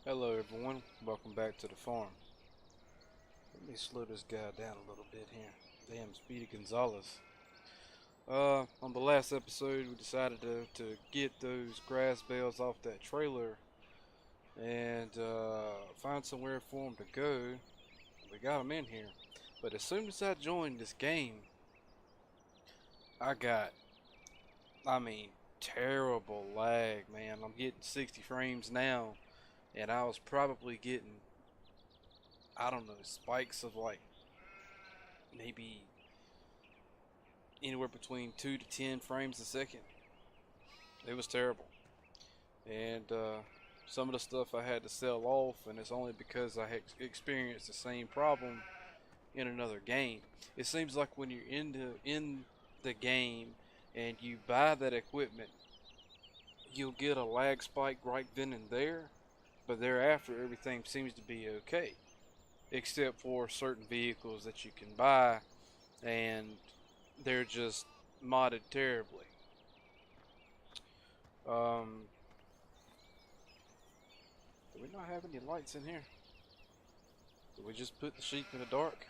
Hello everyone, welcome back to the farm. Let me slow this guy down a little bit here. Damn, Speedy Gonzalez. On the last episode we decided to get those grass bales off that trailer and find somewhere for them to go. We got them in here. But as soon as I joined this game, I got, terrible lag, man. I'm getting 60 frames now, and I was probably getting, I don't know, spikes of like maybe anywhere between 2 to 10 frames a second. It was terrible. And some of the stuff I had to sell off, and it's only because I had experienced the same problem in another game. It seems like when you're in the game and you buy that equipment, you'll get a lag spike right then and there, but thereafter everything seems to be okay, except for certain vehicles that you can buy and they're just modded terribly. Um, do we not have any lights in here? Did we just put the sheep in the dark?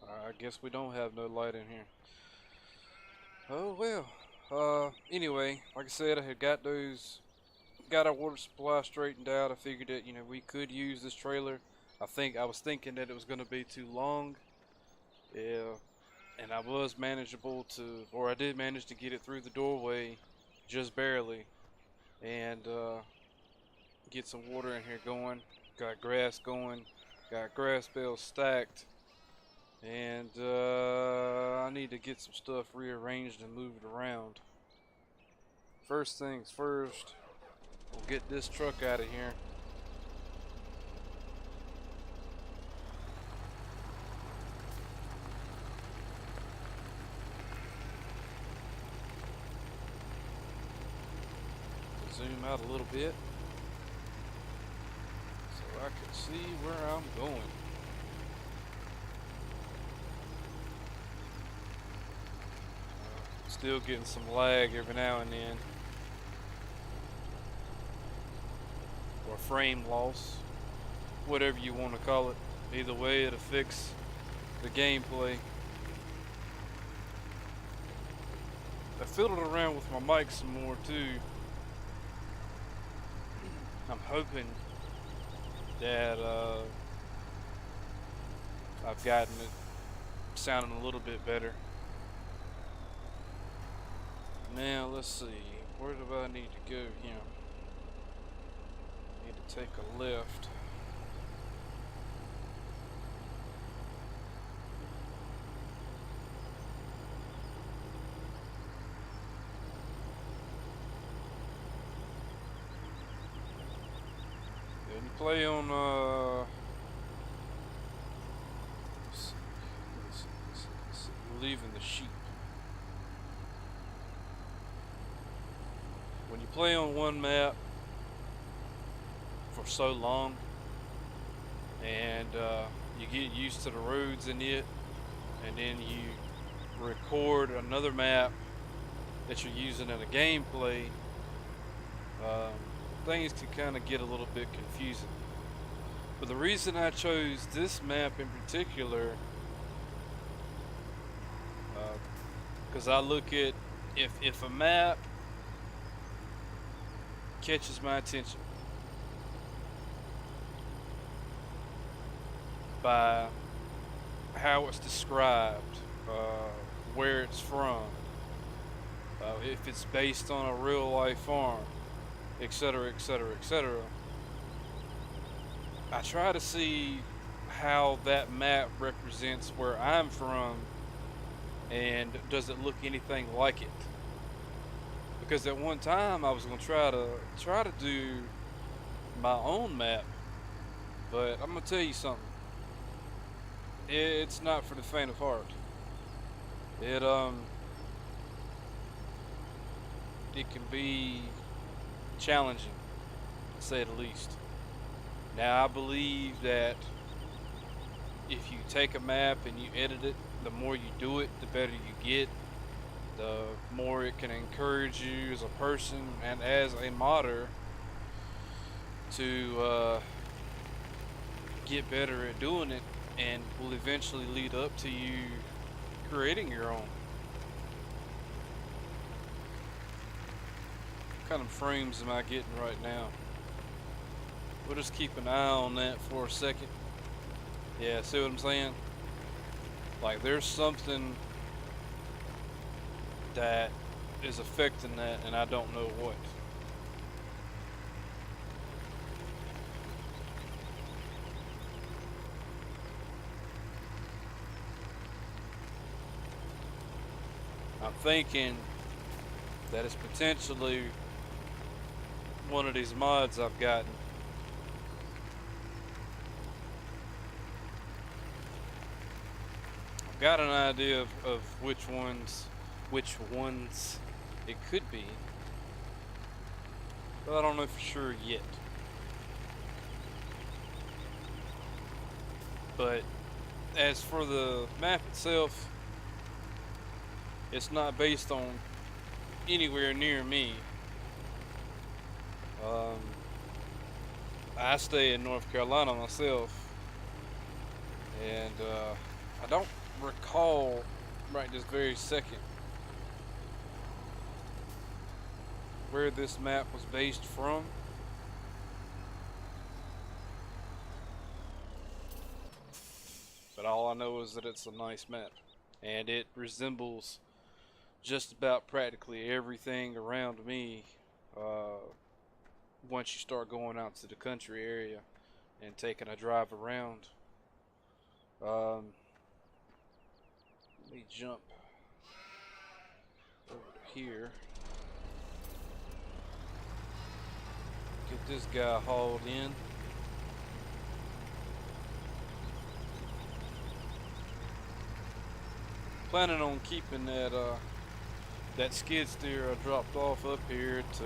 I guess we don't have no light in here. Oh well. Anyway, like I said, I had got our water supply straightened out. I figured that, we could use this trailer. I was thinking that it was going to be too long. Yeah, and I was manageable or I did manage to get it through the doorway, just barely, and get some water in here going. Got grass going, got grass bales stacked, and I need to get some stuff rearranged and moved around. First things first, we'll get this truck out of here. Zoom out a little bit so I can see where I'm going. Still getting some lag every now and then, or frame loss, whatever you want to call it. Either way, it'll fix the gameplay. I fiddled around with my mic some more too. I'm hoping that I've gotten it sounding a little bit better. Now let's see, where do I need to go here? I need to take a left. And play on leaving the sheep. When you play on one map for so long and you get used to the roads in it, and then you record another map that you're using in a gameplay, things can kind of get a little bit confusing. But the reason I chose this map in particular, because I look at if a map catches my attention by how it's described, where it's from, if it's based on a real life farm, etc., etc., etc., I try to see how that map represents where I'm from, and does it look anything like it. Because at one time I was gonna try to do my own map, but I'm gonna tell you something. It's not for the faint of heart. It can be challenging, to say the least. Now I believe that if you take a map and you edit it, the more you do it, the better you get. the more it can encourage you as a person and as a modder to get better at doing it, and will eventually lead up to you creating your own. What kind of frames am I getting right now? We'll just keep an eye on that for a second. Yeah, see what I'm saying? Like, there's something that is affecting that, and I don't know what. I'm thinking that it's potentially one of these mods I've gotten. I've got an idea of which ones it could be, but I don't know for sure yet. But as for the map itself, it's not based on anywhere near me. I stay in North Carolina myself, and I don't recall right this very second where this map was based from. But all I know is that it's a nice map, and it resembles just about practically everything around me once you start going out to the country area and taking a drive around. Let me jump over to here. Get this guy hauled in. Planning on keeping that skid steer I dropped off up here to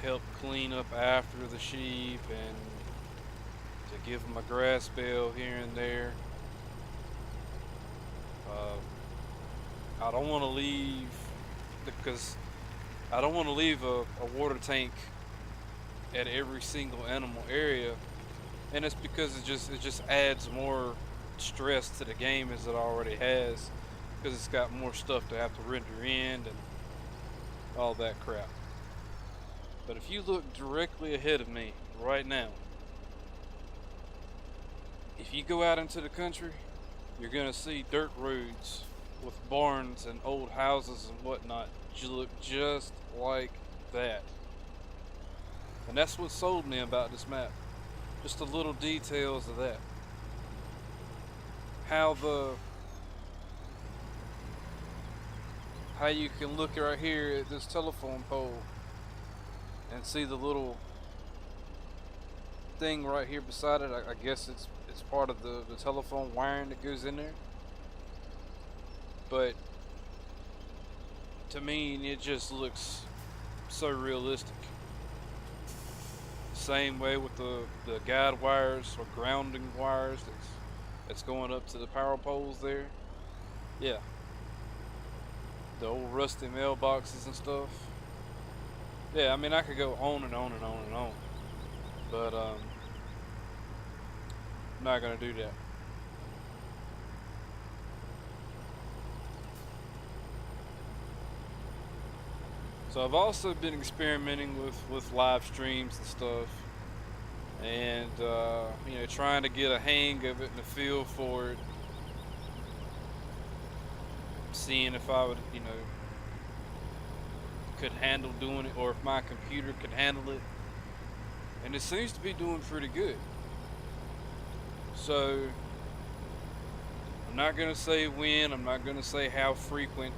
help clean up after the sheep and to give them a grass bale here and there. I don't want to leave because I don't want to leave a water tank at every single animal area, and it's because it just adds more stress to the game as it already has, because it's got more stuff to have to render in and all that crap. But if you look directly ahead of me right now, if you go out into the country, you're gonna see dirt roads with barns and old houses and whatnot look just like that. And that's what sold me about this map. Just the little details of that. How you can look right here at this telephone pole and see the little thing right here beside it. I guess it's part of the telephone wiring that goes in there. But to me, it just looks so realistic. Same way with the guide wires or grounding wires that's going up to the power poles there. Yeah. The old rusty mailboxes and stuff. Yeah, I mean, I could go on and on and on and on. But I'm not gonna do that. So I've also been experimenting with live streams and stuff, and you know, trying to get a hang of it and a feel for it, seeing if I would, you know, could handle doing it, or if my computer could handle it, and it seems to be doing pretty good. So I'm not gonna say when, I'm not gonna say how frequent.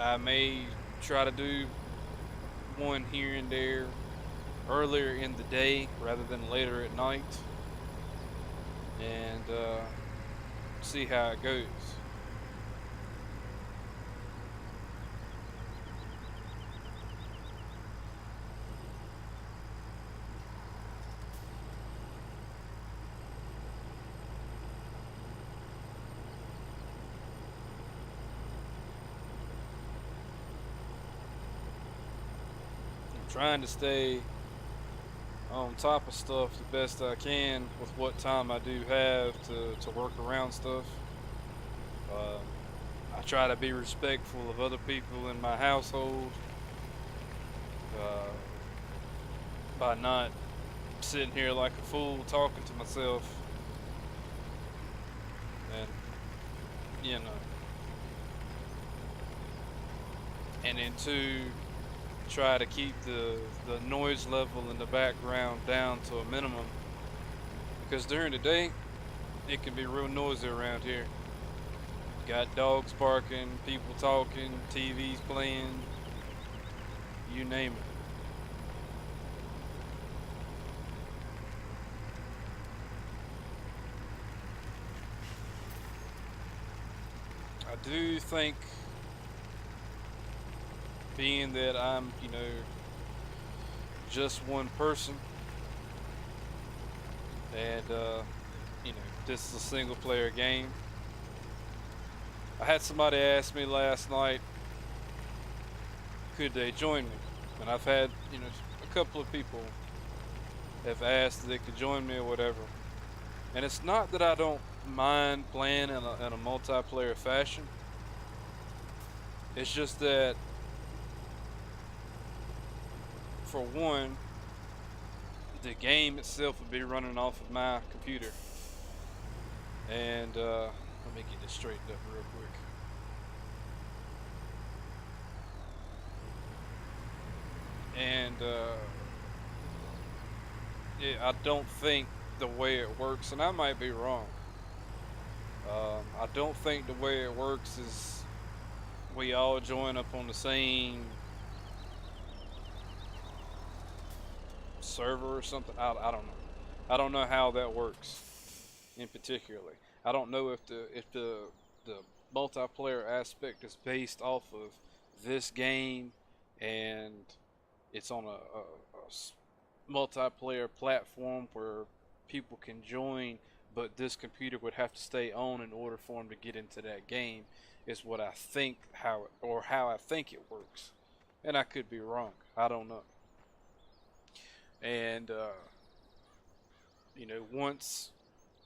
I may try to do one here and there earlier in the day rather than later at night, and see how it goes. trying to stay on top of stuff the best I can with what time I do have to work around stuff. Um, I try to be respectful of other people in my household uh, by not sitting here like a fool talking to myself, and you know, and then two, try to keep the noise level in the background down to a minimum, because during the day it can be real noisy around here. Got dogs barking, people talking, TVs playing, you name it. I do think, being that I'm, just one person, and this is a single player game. I had somebody ask me last night, could they join me? And I've had, a couple of people have asked if they could join me or whatever. And it's not that I don't mind playing in a multiplayer fashion. It's just that, for one, the game itself would be running off of my computer. And let me get this straightened up real quick. And yeah, I don't think the way it works, and I might be wrong. I don't think the way it works is we all join up on the same server or something. I don't know. I don't know how that works in particularly. I don't know if the multiplayer aspect is based off of this game, and it's on a multiplayer platform where people can join, but this computer would have to stay on in order for them to get into that game. Is what I think how I think it works, and I could be wrong. I don't know. And once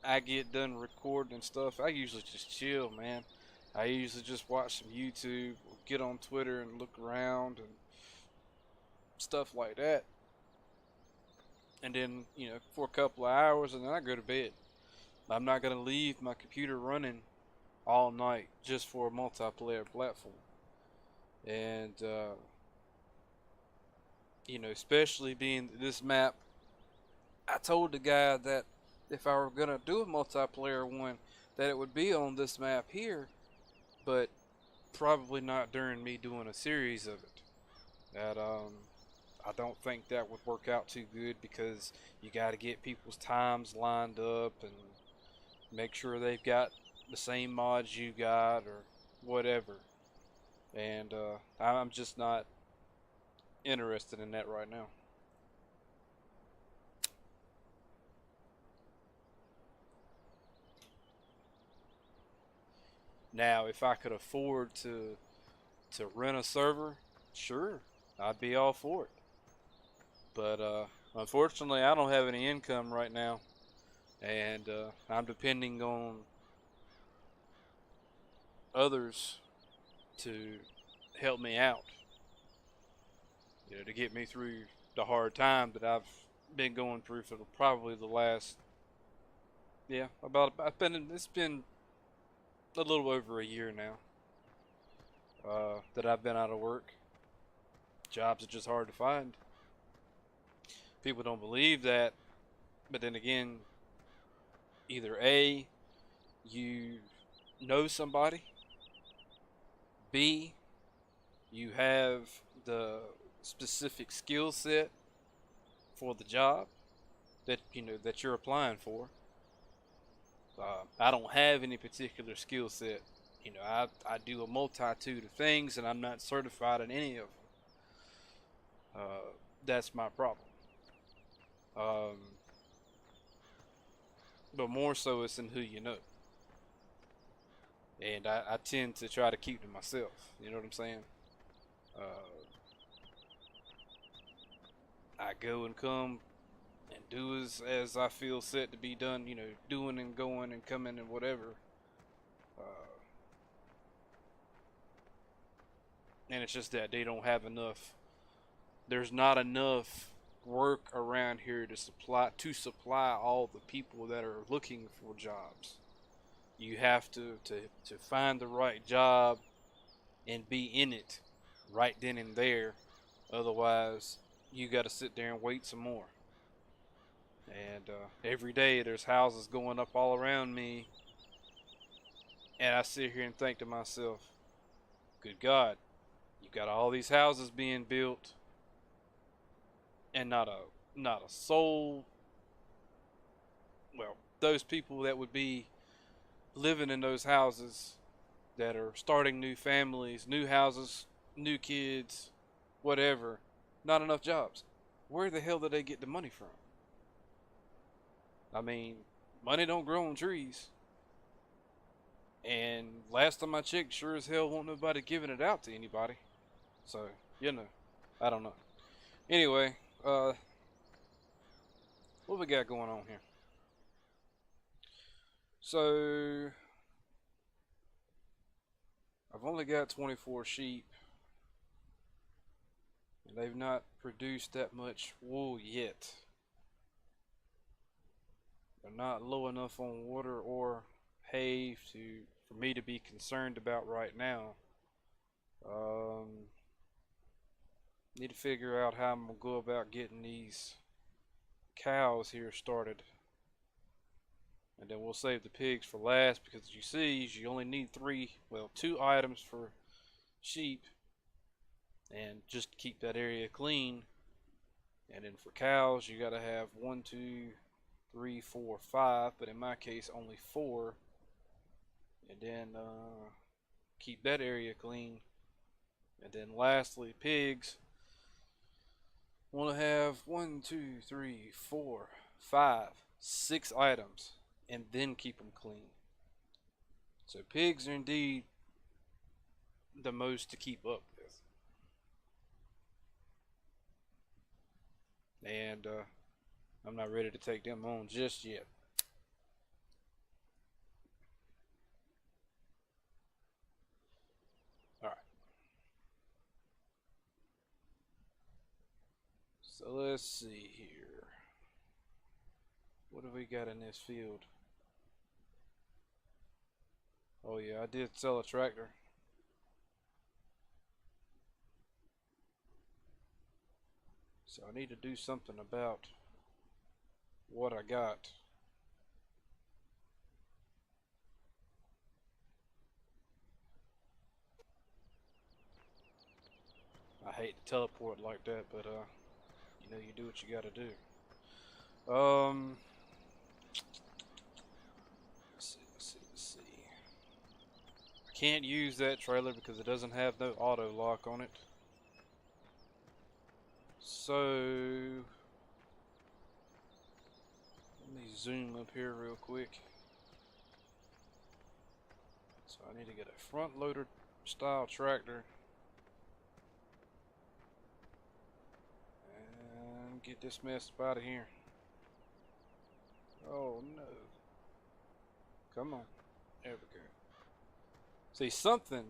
I get done recording and stuff, I usually just chill, man. I usually just watch some YouTube, or get on Twitter and look around and stuff like that. And then, for a couple of hours, and then I go to bed. I'm not going to leave my computer running all night just for a multiplayer platform. And, especially being this map, I told the guy that if I were going to do a multiplayer one, that it would be on this map here, but probably not during me doing a series of it. That I don't think that would work out too good, because you got to get people's times lined up and make sure they've got the same mods you got or whatever. And I'm just not interested in that right now. Now, if I could afford to rent a server, sure, I'd be all for it. But unfortunately, I don't have any income right now, and I'm depending on others to help me out, to get me through the hard time that I've been going through for probably the last, yeah, it's been a little over a year now that I've been out of work. Jobs are just hard to find. People don't believe that, but then again, either A, you know somebody, B, you have the specific skill set for the job that you're applying for. I don't have any particular skill set. I do a multitude of things, and I'm not certified in any of them. That's my problem. Um, but more so, it's in who you know. And I tend to try to keep to myself. You know what I'm saying? Uh, I go and come and do as I feel set to be done, you know, doing and going and coming and whatever. Uh, and it's just that they don't have enough. There's not enough work around here to supply all the people that are looking for jobs. You have to find the right job and be in it right then and there. Otherwise, you got to sit there and wait some more. And every day there's houses going up all around me, and I sit here and think to myself, good God, you got all these houses being built, and not a soul. Well, those people that would be living in those houses, that are starting new families, new houses, new kids, whatever, not enough jobs. Where the hell do they get the money from? I mean, money don't grow on trees. And last time I checked, sure as hell won't nobody giving it out to anybody. So, you know, I don't know. Anyway, what we got going on here? So, I've only got 24 sheep, and they've not produced that much wool yet. They're not low enough on water or hay for me to be concerned about right now. Need to figure out how I'm gonna go about getting these cows here started, and then we'll save the pigs for last, because you see, you only need 2 items for sheep, and just to keep that area clean. And then for cows, you gotta have 1, 2, 3, 4, 5, but in my case only 4. And then keep that area clean. And then lastly, pigs, want to have 1, 2, 3, 4, 5, 6 items, and then keep them clean. So pigs are indeed the most to keep up with. And I'm not ready to take them on just yet. Alright. So let's see here. What do we got in this field? Oh yeah, I did sell a tractor. So I need to do something about what I got. I hate to teleport like that, but you know, you do what you gotta do. Let's see. I can't use that trailer because it doesn't have no auto lock on it. So let me zoom up here real quick. So I need to get a front loader style tractor and get this mess up out of here. Oh no. Come on. There we go. See, something,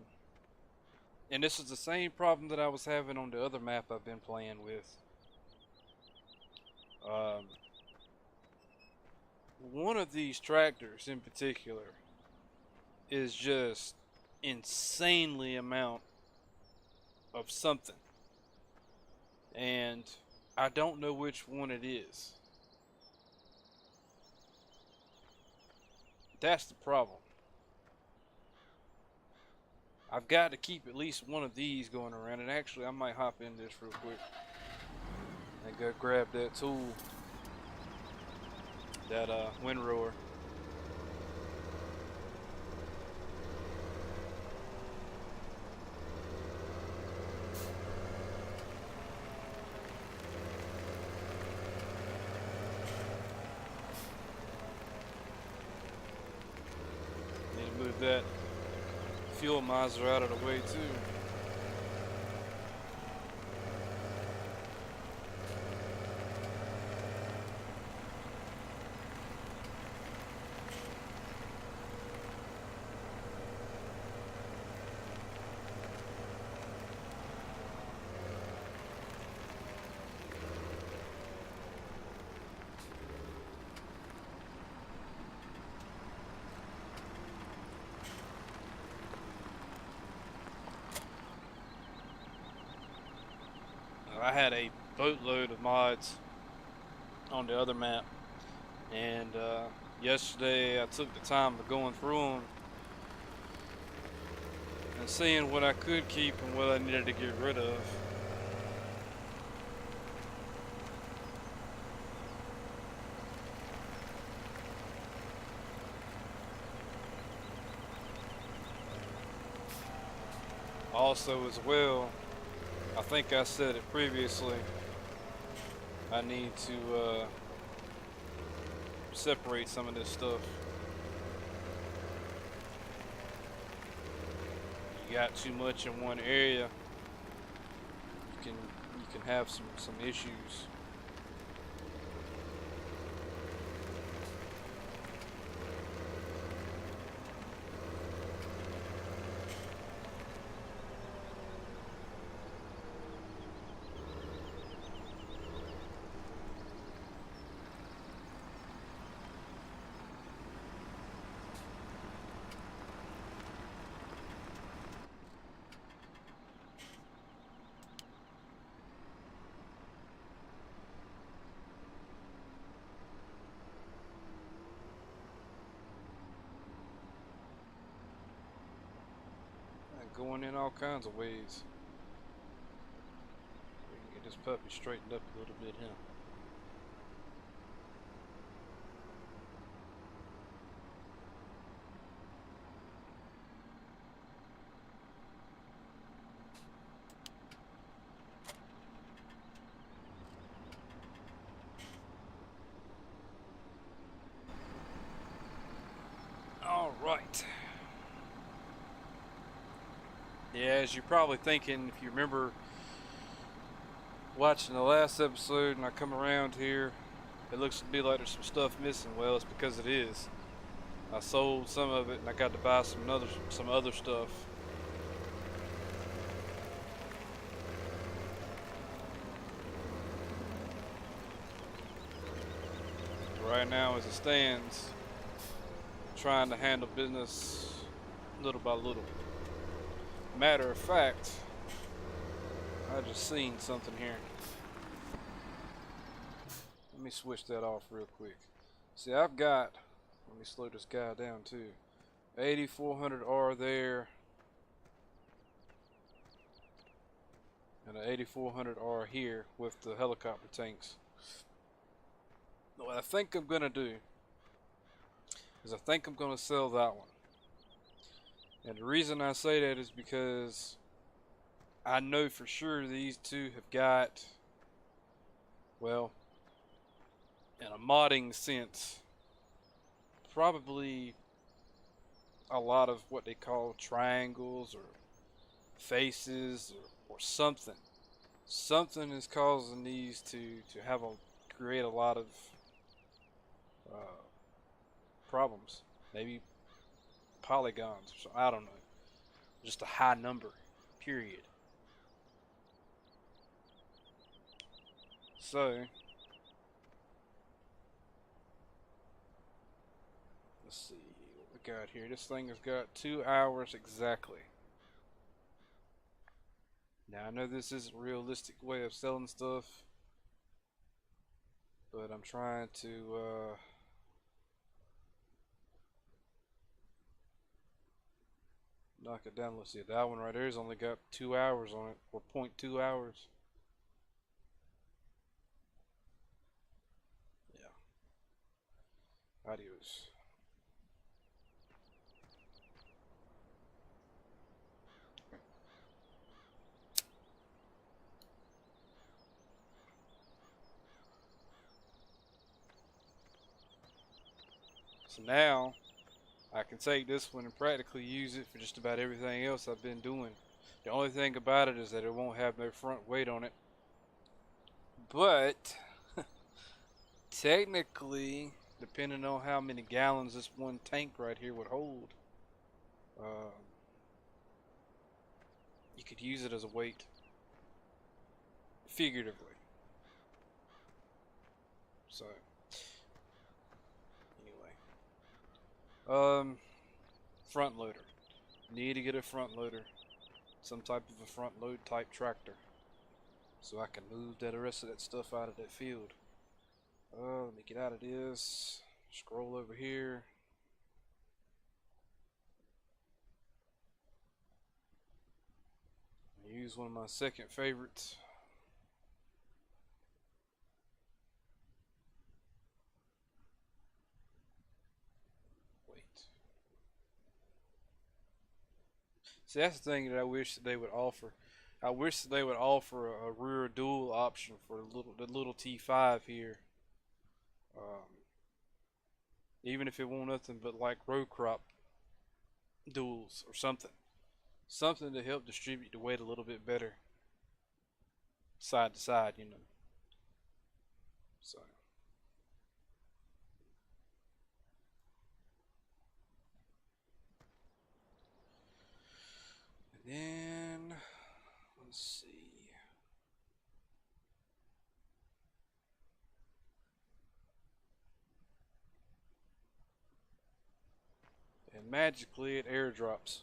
and this is the same problem that I was having on the other map I've been playing with. One of these tractors in particular is just insanely amount of something, and I don't know which one it is. That's the problem. I've got to keep at least one of these going around, and actually I might hop in this real quick and go grab that tool, that windrower. Need to move that fuel miser out of the way too. I had a boatload of mods on the other map, and yesterday I took the time of going through them and seeing what I could keep and what I needed to get rid of. Also, as well, I think I said it previously, I need to separate some of this stuff. You got too much in one area, you can have some issues. Going in all kinds of ways. We can get this puppy straightened up a little bit here. All right. Yeah, as you're probably thinking, if you remember watching the last episode and I come around here, it looks to be like there's some stuff missing. Well, it's because it is. I sold some of it and I got to buy some other stuff. Right now, as it stands, trying to handle business little by little. Matter of fact, I just seen something here. Let me switch that off real quick. See, I've got, let me slow this guy down too. 8400R there, and an 8400R here with the helicopter tanks. What I think I'm gonna do is I think I'm gonna sell that one. And the reason I say that is because I know for sure these two have got, well, in a modding sense, probably a lot of what they call triangles or faces or something. Something is causing these to create a lot of problems. Maybe polygons or something. I don't know. Just a high number, period. So, let's see what we got here. This thing has got 2 hours exactly. Now I know this isn't a realistic way of selling stuff, but I'm trying to knock it down. Let's see, that one right there's only got 2 hours on it, or 0.2 hours. Yeah. Adios. So now I can take this one and practically use it for just about everything else I've been doing. The only thing about it is that it won't have no front weight on it. But technically, depending on how many gallons this one tank right here would hold, you could use it as a weight, figuratively. So anyway, front loader. Need to get a front loader, some type of a front load type tractor. so I can move the rest of that stuff out of that field. Let me get out of this. Scroll over here. Use one of my second favorites. Wait. See, that's the thing that I wish that they would offer. I wish that they would offer a rear dual option for the little T5 here. Even if it won't nothing but like row crop duals or something. Something to help distribute the weight a little bit better. Side to side, you know. So. And then, let's see. And magically it airdrops.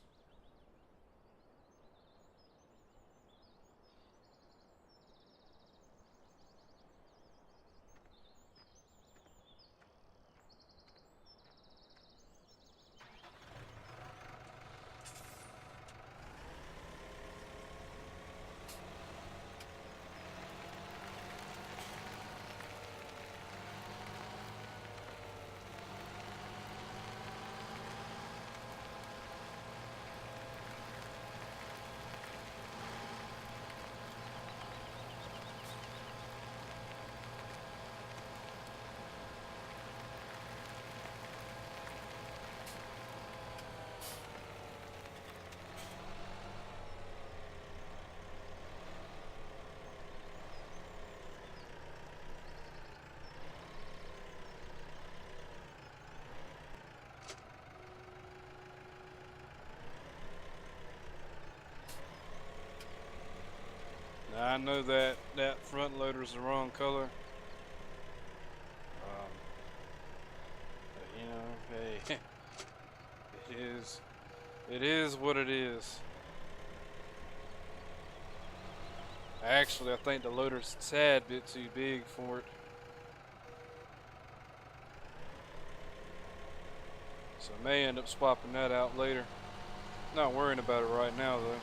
Now I know that that front loader is the wrong color. But, you know, hey, it is what it is. Actually, I think the loader's a tad bit too big for it. So I may end up swapping that out later. Not worrying about it right now though.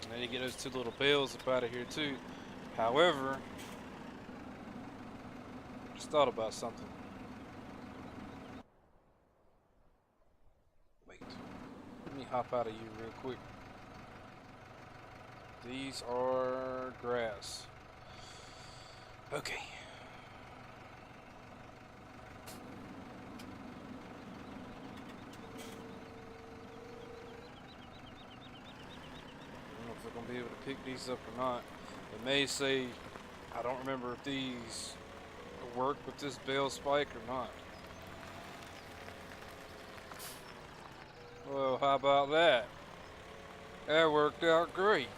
I need to get those two little bells up out of here too. However, just thought about something. Wait, let me hop out of you real quick. These are grass. Okay. Gonna be able to pick these up or not. It may say, I don't remember if these work with this bell spike or not. Well, how about that? That worked out great.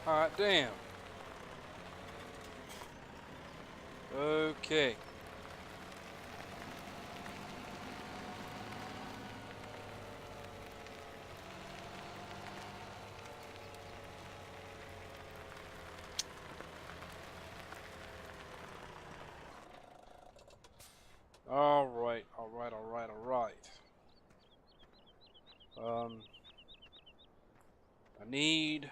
Hot damn. Okay. Alright. I need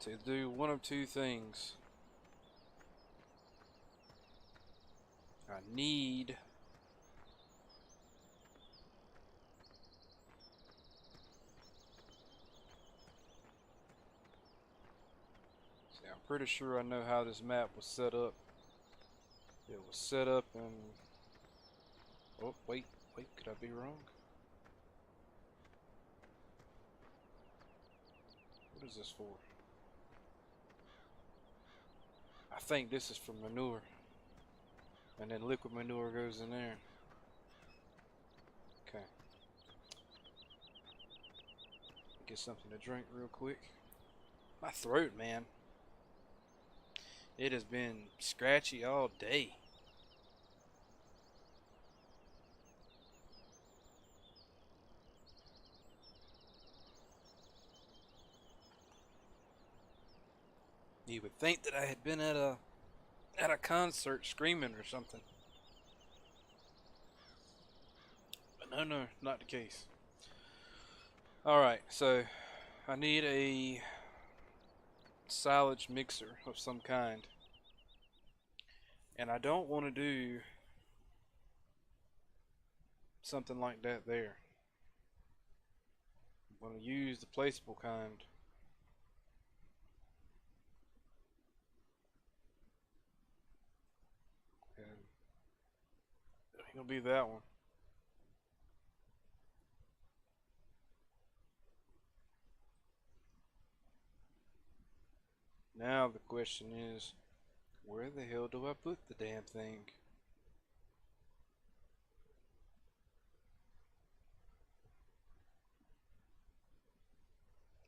to do one of two things. I need see, I'm pretty sure I know how this map was set up. It was set up in oh wait, could I be wrong? What is this for? I think this is for manure. And then liquid manure goes in there. Okay. Get something to drink real quick. My throat, man. It has been scratchy all day. You would think that I had been at a concert screaming or something. But no, not the case. Alright, so I need a silage mixer of some kind. And I don't want to do something like that there. I'm going to use the placeable kind. And it'll be that one. Now the question is, where the hell do I put the damn thing?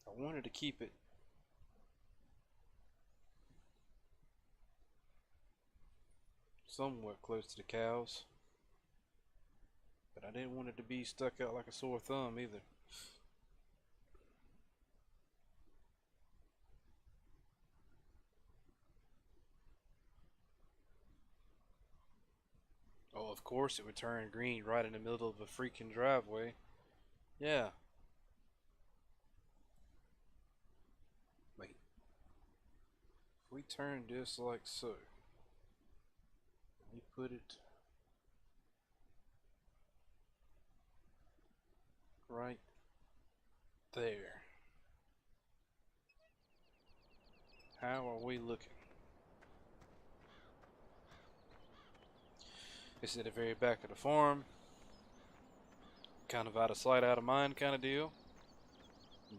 I wanted to keep it somewhat close to the cows, but I didn't want it to be stuck out like a sore thumb either. Oh, of course it would turn green right in the middle of a freaking driveway. Yeah. Wait. If we turn this like so, we put it right there. How are we looking? It's at the very back of the farm. Kind of out of sight, out of mind kind of deal.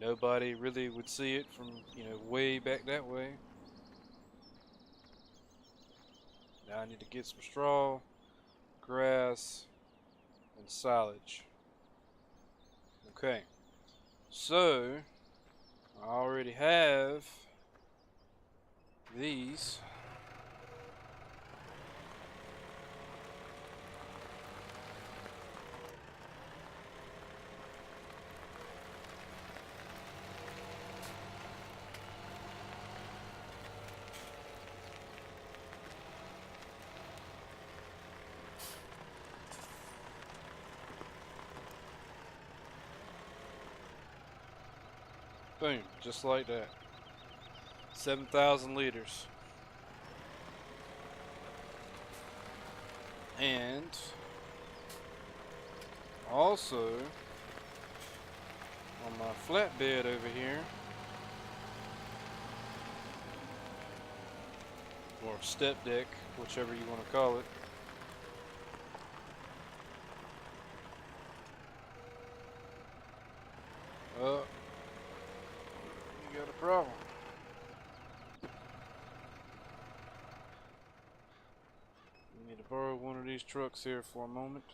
Nobody really would see it from, way back that way. Now I need to get some straw, grass, and silage. Okay. So, I already have these. Boom, just like that. 7,000 liters. And also on my flatbed over here, or step deck, whichever you want to call it, you got a problem. We need to borrow one of these trucks here for a moment.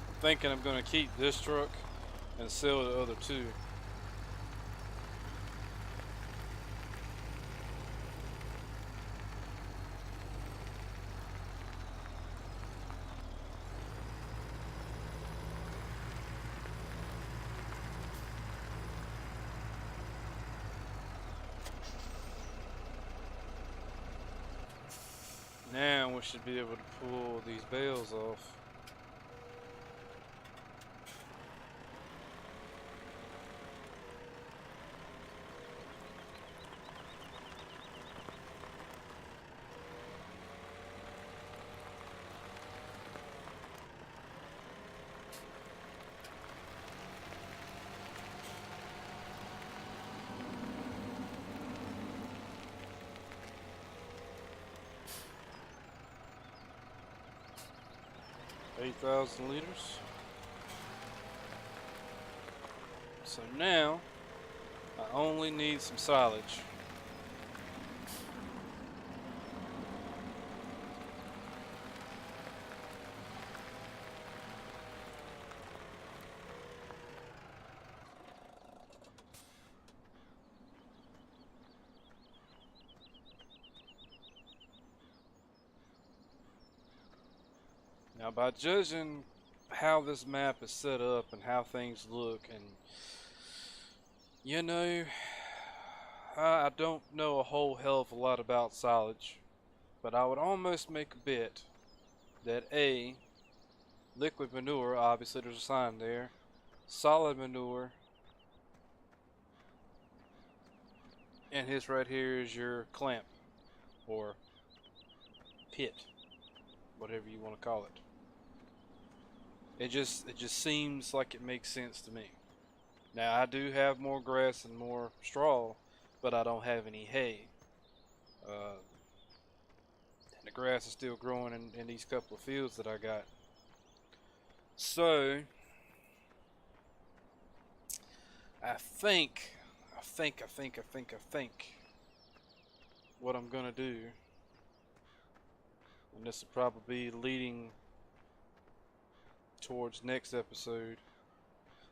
I'm thinking I'm going to keep this truck and sell the other two. Now we should be able to pull these bales off. 8,000 liters. So now I only need some silage. Now, by judging how this map is set up and how things look, and you know, I don't know a whole hell of a lot about silage, but I would almost make a bet that A, liquid manure, obviously there's a sign there, solid manure, and his right here is your clamp, or pit, whatever you want to call it. It just seems like it makes sense to me. Now I do have more grass and more straw, but I don't have any hay. And the grass is still growing in these couple of fields that I got. So I think what I'm gonna do, and this will probably be leading towards next episode.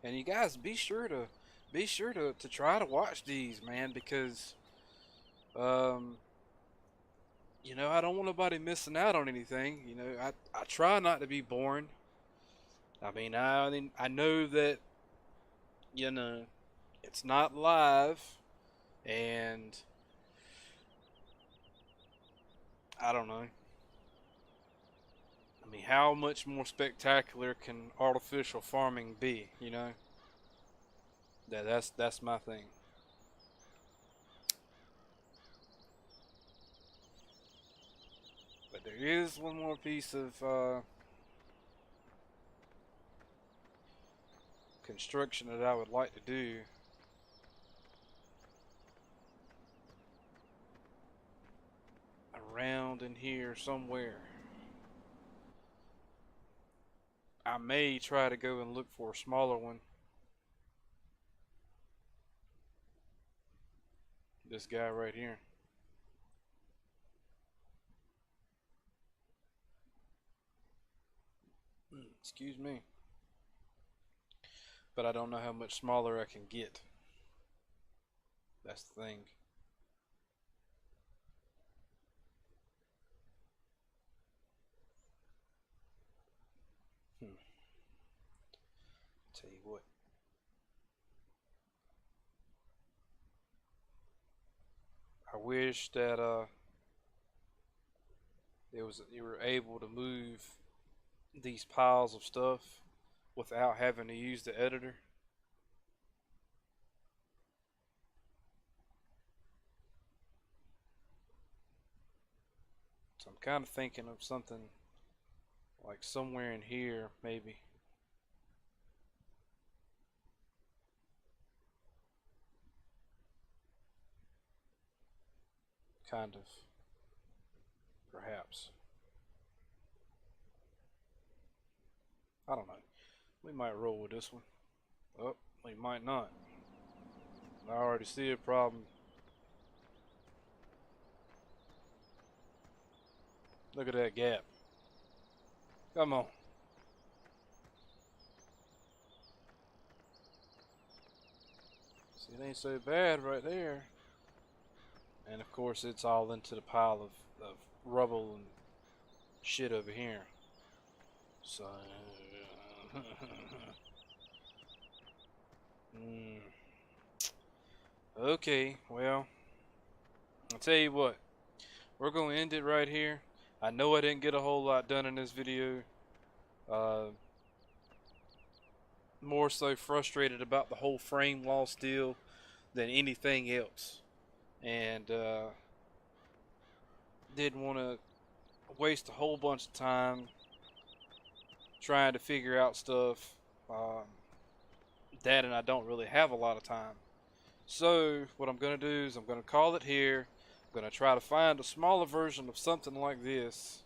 And you guys be sure to try to watch these, man, because you know, I don't want nobody missing out on anything. You know, I try not to be boring. I mean, I know that, you know, it's not live, and I don't know. I mean, how much more spectacular can artificial farming be, you know? That's my thing. But there is one more piece of construction that I would like to do. Around in here somewhere. I may try to go and look for a smaller one. This guy right here. Excuse me. But I don't know how much smaller I can get. That's the thing. Tell you what. I wish that you were able to move these piles of stuff without having to use the editor. So I'm kind of thinking of something like somewhere in here, maybe. Kind of. Perhaps. I don't know. We might roll with this one. Oh, we might not. I already see a problem. Look at that gap. Come on. See, it ain't so bad right there. And of course, it's all into the pile of rubble and shit over here. So. Okay, well, I'll tell you what. We're going to end it right here. I know I didn't get a whole lot done in this video. More so frustrated about the whole frame loss deal than anything else. And didn't want to waste a whole bunch of time trying to figure out stuff. Dad and I don't really have a lot of time. So what I'm going to do is I'm going to call it here. I'm going to try to find a smaller version of something like this.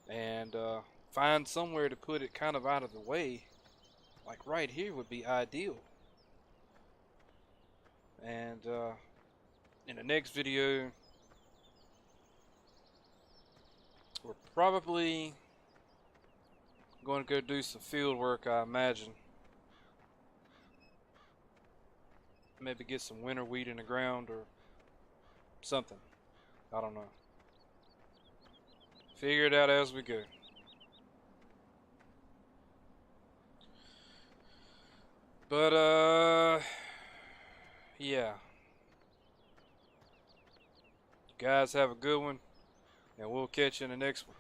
And find somewhere to put it kind of out of the way. Like right here would be ideal. And in the next video, we're probably going to go do some field work, I imagine. Maybe get some winter wheat in the ground or something. I don't know. Figure it out as we go. But yeah. You guys have a good one, and we'll catch you in the next one.